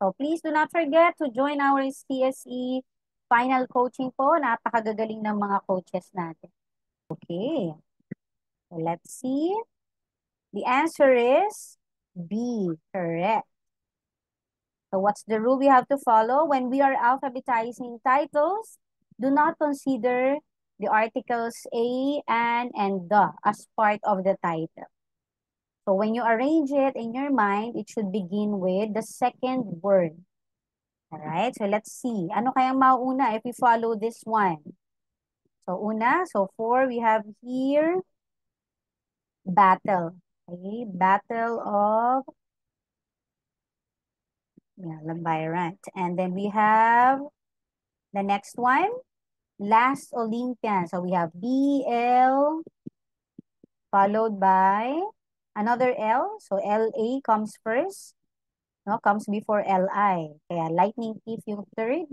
So please do not forget to join our CSE final coaching po. Napakagagaling ng mga coaches natin. Okay. So let's see. The answer is B, correct. So what's the rule we have to follow? When we are alphabetizing titles, do not consider the articles a, an, and the as part of the title. So when you arrange it in your mind, it should begin with the second word. All right, so let's see. Ano kayang mauuna if we follow this one? So una, so 4, we have here battle. Okay, battle of Lambayrant. And then we have the next one, last Olympian. So we have BL followed by another L. So LA comes first. No, comes before LI. Kaya lightning thief yung third.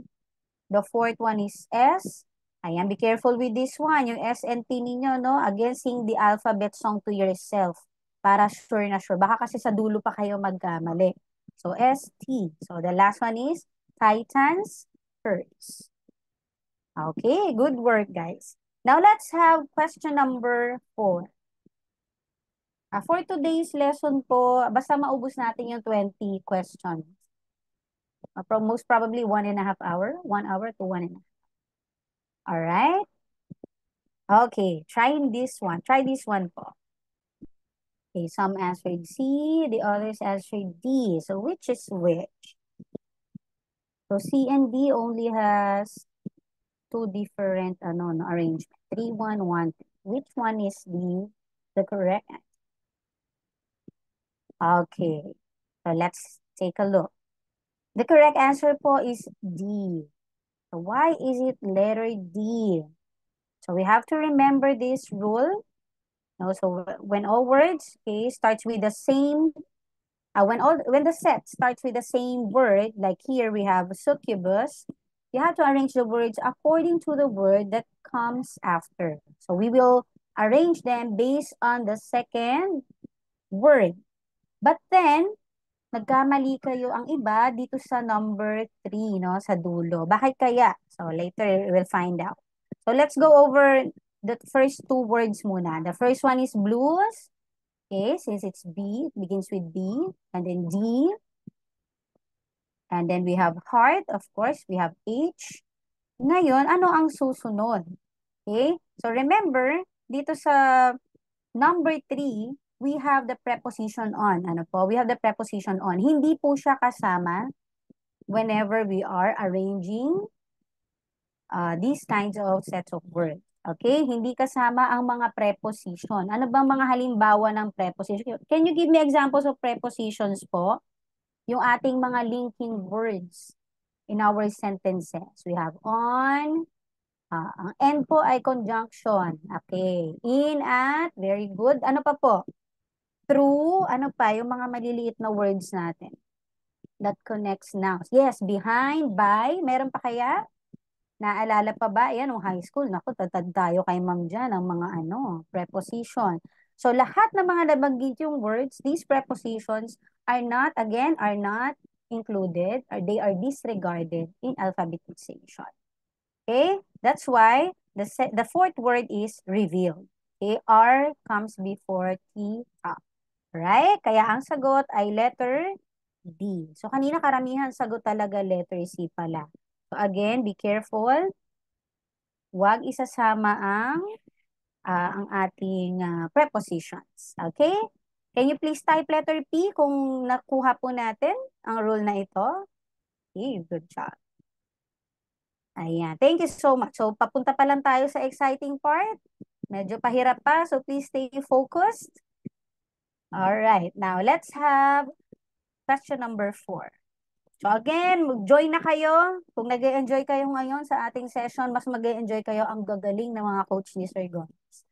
The fourth one is S. Ayan, be careful with this one. Yung S and T ninyo, no? Again, sing the alphabet song to yourself. Para sure na sure. Baka kasi sa dulo pa kayo magkamali. So, S, T. So, the last one is Titans first. Okay, good work, guys. Now, let's have question number 4. For today's lesson po, basta maubos natin yung 20 questions. Most probably 1.5 hour. 1 hour to 1.5. All right. Okay, try this one. Try this one po. Okay, some answered C, the others answered D. So which is which? So C and D only has two different arrangement. 3, 1, 1. Which one is the correct answer? Okay, so let's take a look. The correct answer po is D. So why is it letter D? So we have to remember this rule. No, so when all words starts with the same, when the set starts with the same word, like here we have succubus, you have to arrange the words according to the word that comes after. So we will arrange them based on the second word. But then, nagkamali kayo ang iba dito sa number 3, no, sa dulo. Bakit kaya? So later we'll find out. So let's go over the first two words muna. The first one is blues. Okay, since it's B, it begins with B, and then D. And then we have heart, of course, we have H. Ngayon, ano ang susunod? Okay, so remember, dito sa number 3, we have the preposition on. Ano po? We have the preposition on. Hindi po siya kasama whenever we are arranging these kinds of sets of words. Okay? Hindi kasama ang mga preposition. Ano bang mga halimbawa ng preposition? Can you give me examples of prepositions po? Yung ating mga linking words in our sentences. We have on. Ang N po ay conjunction. Okay. In, at, very good. Ano pa po? Through, ano pa? Yung mga maliliit na words natin. That connects nouns. Yes, behind, by. Meron pa kaya? Naalala pa ba? Ayan, nung high school. Naku, tatad tayo kay ma'am dyan ang mga preposition. So, lahat ng mga nabanggit yung words, these prepositions are not included or they are disregarded in alphabetization. Okay? That's why the fourth word is revealed. Okay? R comes before T up. Right? Kaya ang sagot ay letter D. So, kanina karamihan sagot talaga letter C pala. So, again, be careful. Huwag isasama ang ating prepositions. Okay? Can you please type letter P kung nakuha po natin ang rule na ito? Okay, good job. Ayan. Thank you so much. So, papunta pa lang tayo sa exciting part. Medyo pahirap pa, so please stay focused. Alright. Now, let's have question number 4. So again, mag-join na kayo. Kung nag-enjoy kayo ngayon sa ating session, mas mag-enjoy kayo ang gagaling ng mga coach ni Sir Gomez.